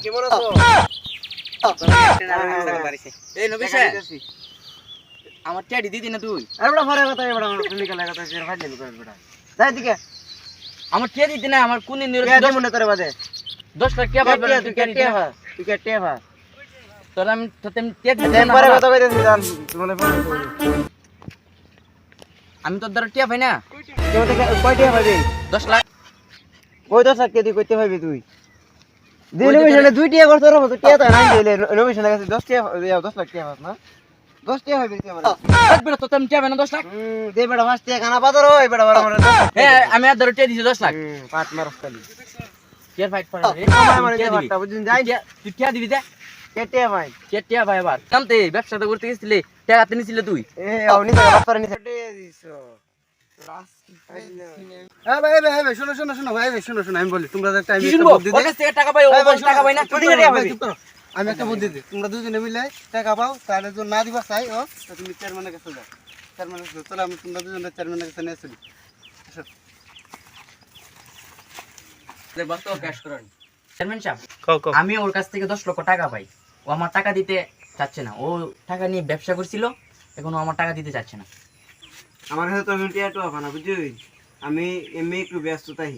কেমন আছো? এই নবী সাহেব আমার টেডি দিদি না তুই আরে বড় ফরে কথা বড় লিখা লাগা তো এর ফাইল করে বড় যাই দিকে আমার টেডি দিদি না আমার কোন দিন কে দে মনে করে বাদে 10 লাখ টাকা পাবে তুই কে টেভা তোর আমি তোতে টেডি দেন পরে কথা কইতেছি জান তোমারে ফোন আমি তোর দ্বারা টিয়া ভাই না কেউ থেকে কয় টেভা ভাবি 10 লাখ কই 10 লাখ কে তুই কইতে ভাবি তুই দিন মিশনে 2 টিয়া করতে রব তো টিয়া তো নাই দিলে নমিশনে কাছে 10 টিয়া 10 লাখ টিয়া না 10 টিয়া ভাবি তুই আমার একবার তোতে আমি টিয়া ভাই না 10 লাখ দে বেটা 5 টিয়া খানা পাতর ওই বেটা বড় আমার এ আমি আর দ্বারা টিয়া দিছি 10 লাখ পাঁচ মারস খালি কেয়ার ফাইট করে রে আমার এই বাটটা বুঝিন যাই তুই টিয়া দিবি দে কে টিয়া ভাই কে টিয়া ভাই আবার কামতে ব্যবসাটা করতে গেছিলে টাকা তে নিছিলে তুই এ আউনি তো বাপ করে নি টিয়া দিছো হ্যাঁ ভাই ভাই ভাই শুনো শুনো শুনো ভাই ভাই শুনো শুনো আমি বলি তোমরা একটা আমি একটা বুদ্ধি ওর কাছ থেকে টাকা পাই ও টাকা পাই না চুরি করে ভাই আমি একটা বুদ্ধি দিই তোমরা দুজনে মিলে টাকা পাও তাহলে যদি না দিবা চাই ও তো তুমি চেয়ারম্যানের কাছে যাও চেয়ারম্যানের কাছে চলো আমি তোমরা দুজনে চেয়ারম্যানের কাছে নিয়ে চলি বাস্তব ক্যাশ করেন চেয়ারম্যান সাহেব কও কও আমি ওর কাছ থেকে 10 লক্ষ টাকা পাই ও আমার টাকা দিতে চাচ্ছে না ও টাকা নিয়ে ব্যবসা করছিল এখন ও আমার টাকা দিতে চাচ্ছে না আমার কাছে তো টিয়াটু আফা না বুঝলি আমি এমনি একটু ব্যস্ত তাই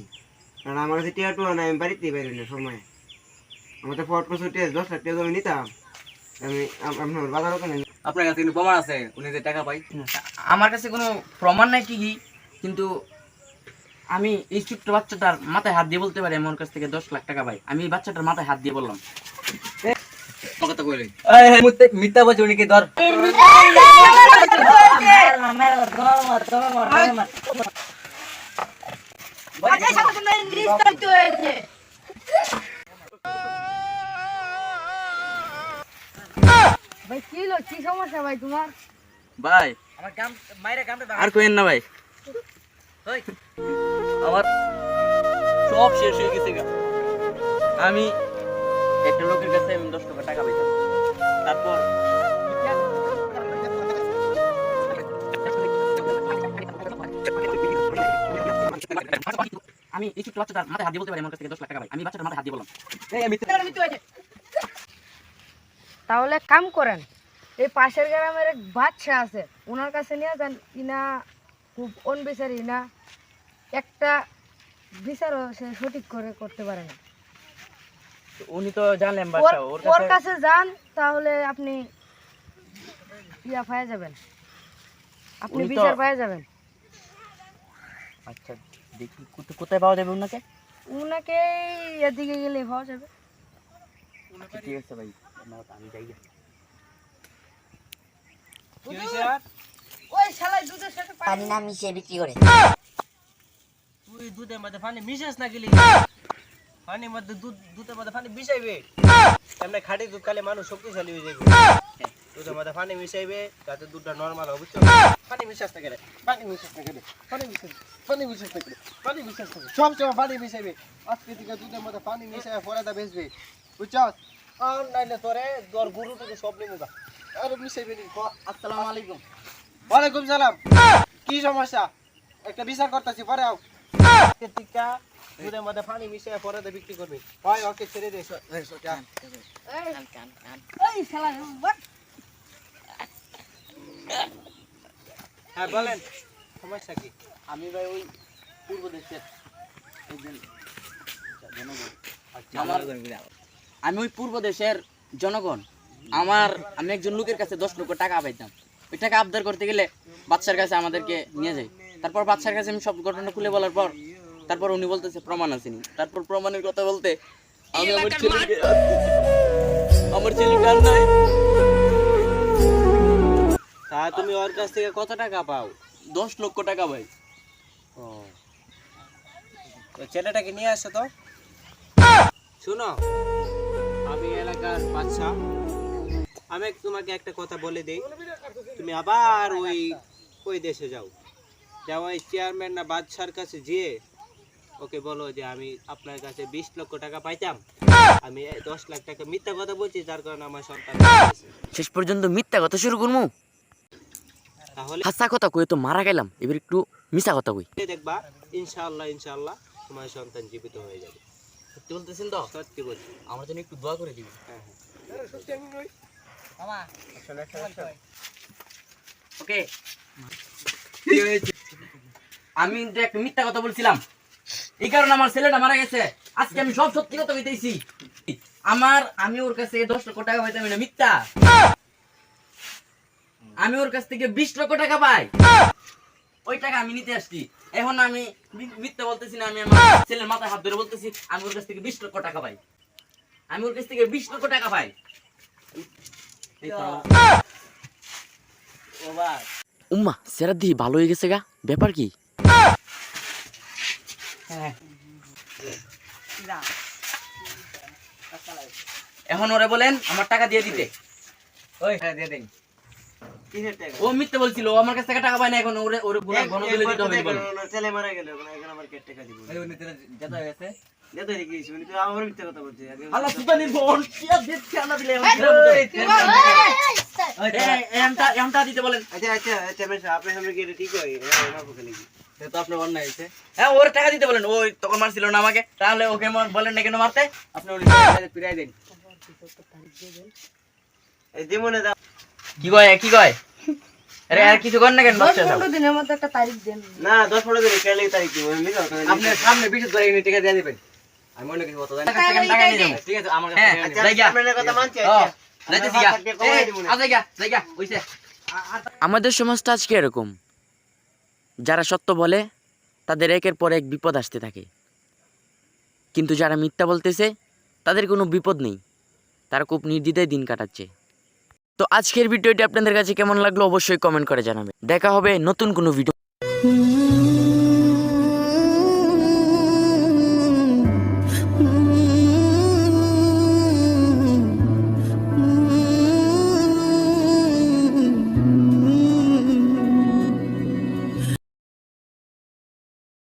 কারণ আমার কাছে টিয়াটু না আমি বাড়িতে বাইরে না সময় আমার তো 4% 10 লাখ টাকা আমি নিতাম আমি আপনার বাজার ওখানে আপনার কাছে কিন্তু প্রমাণ আছে উনি যে টাকা পাই আমার কাছে কোনো প্রমাণ নাই কি কিন্তু আমি এই ছোট্ট বাচ্চাটার মাথায় হাত দিয়ে বলতে পারি আমি ওর কাছ থেকে 10 লাখ টাকা পাই আমি এই বাচ্চাটার মাথায় হাত দিয়ে বললাম কথা কইলেন মিথ্যা বলছে উনি কি ধর ভাই কি সমস্যা ভাই তোমার? ভাই আমার কাম মাইরা কামটা আর কইেন না ভাই ওই আমার সব শেষ হয়ে গেছে গা। আমি একটা লোকের কাছে আমি 10 টাকা টাকা পাইতাম তারপর আমি এই ছোট্ট বাচ্চাটার মাথায় হাত দিয়ে বলতে পারি আমার কাছ থেকে 10 লাখ টাকা পাই আমি বাচ্চাটার মাথায় হাত দিয়ে বললাম তাহলে কাম করেন, এই পাশের গ্রামের এক বাচ্চা আছে ওনার কাছে নিয়ে যান, ইনা খুব অনবিচারি না একটা বিচারও সে সঠিক করে করতে পারে না। উনি তো জানলেন বাচ্চা ওর কাছে যান তাহলে আপনি ইয়া পাওয়া যাবেন, আপনি বিচার পাওয়া যাবেন। আচ্ছা দেখি কোথায় পাওয়া যাবে ওনাকে? উনাকে এদিকে গেলে পাওয়া যাবে। ঠিক আছে ভাই আমি যাই ওই শালাই দুধের সাথে পানি না মিশিয়ে বিক্রি করে। তুই দুধের মধ্যে পানি মিশাস না গেলি পানির মধ্যে দুধের মধ্যে পানি মিশাইবে এমনি খাঁটি দুধ খালে মানুষ শক্তিশালী হয়ে যাবে দুধের মধ্যে পানি মিশাইবে যাতে দুধটা নরমাল হবে বুঝছো পানি মিশাস না গেলে পানি মিশাস না গেলে পানি মিশাস পানি মিশাস না গেলে পানি মিশাস না সব সময় পানি মিশাইবে আজকে থেকে দুধের মধ্যে পানি মিশাই ফরাদা বেচবে বুঝছো আর নাইলে তোরে তোর গুরু থেকে সব নিমু গা আর মিশাইবে নি আসসালামু আলাইকুম। ওয়ালাইকুম সালাম কি সমস্যা একটা বিচার করতেছি পরে আও টিকা দুধের মধ্যে পানি মিশাই ফরাদা বিক্রি করবে হয় ওকে ছেড়ে দে এই শালাই হ্যাঁ বলেন সমস্যা কি আমি ভাই ওই পূর্ব দেশের একজন জনগণ আমি ওই পূর্ব দেশের জনগণ আমি একজন লোকের কাছে 10 লক্ষ টাকা পাইতাম ওই টাকা আবদার করতে গেলে বাচ্চার কাছে আমাদেরকে নিয়ে যায় তারপর বাচ্চার কাছে আমি সব ঘটনা খুলে বলার পর তারপর উনি বলতেছে প্রমাণ আসেনি তারপর প্রমাণের কথা বলতে আমি আমার ছেলেকে আর নাই তা তুমি ওর কাছ থেকে কত টাকা পাও 10 লক্ষ টাকা ভাই ও তো ছেলেটাকে নিয়ে আসো তো শুনো আমি এলাকার বাদশা আমি তোমাকে একটা কথা বলে দেই তুমি আবার ওই দেশে যাও ওই চেয়ারম্যান না বাদশার কাছে যেয়ে ওকে বলো যে আমি আপনার কাছে 20 লক্ষ টাকা পাইতাম আমি 10 লাখ টাকা মিথ্যা কথা বলছি যার কারণে আমার সন্তান শেষ পর্যন্ত মিথ্যা কথা শুরু করবো তাহলে হাসা কথা কই তো মারা গেলাম এবার একটু মিছা কথা কই দেখবা ইনশাআল্লাহ তোমার সন্তান জীবিত হয়ে যাবে সত্যি বলতেছেন তো? সত্যি বলছি। আমার জন্য একটু দোয়া করে দিবেন। মামা ওকে। আমি কিন্তু একটা মিথ্যা কথা বলছিলাম, এই কারণে আমার ছেলেটা মারা গেছে। আজকে আমি সব সত্যি কথা বলতেছি। আমি ওর কাছ থেকে 10 লক্ষ টাকা পাইতাম না, মিথ্যা। আমি ওর কাছ থেকে 20 লক্ষ টাকা পাই, ওই টাকা আমি নিতে আসছি। এখন আমি মিথ্যা বলতেছি না, আমি আমার ছেলের মাথায় হাত ধরে বলতেছি আমি ওর কাছ থেকে 20 লক্ষ টাকা পাই। আমি ওর কাছ থেকে 20 লক্ষ টাকা পাই। এই তো। উম্মা সেরা দি ভালো হয়ে গেছে গা, ব্যাপার কি? হ্যাঁ। এখন ওরে বলেন আমার টাকা দিয়ে দিতে। ওই হ্যাঁ দিয়ে দেন। কিসের টাকা? ও মিথ্যে বলছিল, ও আমার কাছ থেকে টাকা পায় না। এখন ওরে ওরে পুরো ঘন দিলে দিতে হবে বলে। ছেলে মারা গেল, এখন আবার কে টাকা দিব? এই উনি তেরা যেটা হয়েছে দে তো রেখে দিছি, তুই আমার মিথ্যা কথা বলছিস। আল্লাহ সুবহানি বোন কি দেখতে না দিলে এমটা দিতে বলেন। আচ্ছা আচ্ছা আচ্ছা বেশ, আপনার সামনে কি এটা ঠিক হয়? আমার পক্ষে নাকি? তো আপনার অন্যায় হয়েছে। হ্যাঁ ওর টাকা দিতে বলেন, ওই তখন মারছিল না আমাকে, তাহলে ওকে বলেন না কেন মারতে? আপনি উনি ফিরাই দেন। এই দিমনে দাও। কি কয় কি কয়? আরে আর কিছু কর না কেন? 10-15 দিনের মধ্যে একটা তারিখ দেন। না 10-15 দিন কেলে তারিখ দিব, আমি মিথ্যা কথা বলি। আপনার সামনে বিশেষ করে এনে টাকা দিয়ে দিবেন। আমি মনে করি কত জানি। টাকা নিয়ে যাবো। ঠিক আছে আমার হ্যাঁ, কাছে আচ্ছা যাই গা। আপনার কথা মানছি। ও, আচ্ছা যাইতেছি গা। জায়গা হইছে। আমাদের সমাজটা আজকে এরকম, যারা সত্য বলে তাদের একের পর এক বিপদ আসতে থাকে, কিন্তু যারা মিথ্যা বলতেছে তাদের কোনো বিপদ নেই, তারা খুব নির্দ্বিধায় দিন কাটাচ্ছে। তো আজকের ভিডিওটি আপনাদের কাছে কেমন লাগলো অবশ্যই কমেন্ট করে জানাবেন। দেখা হবে নতুন কোনো ভিডিও।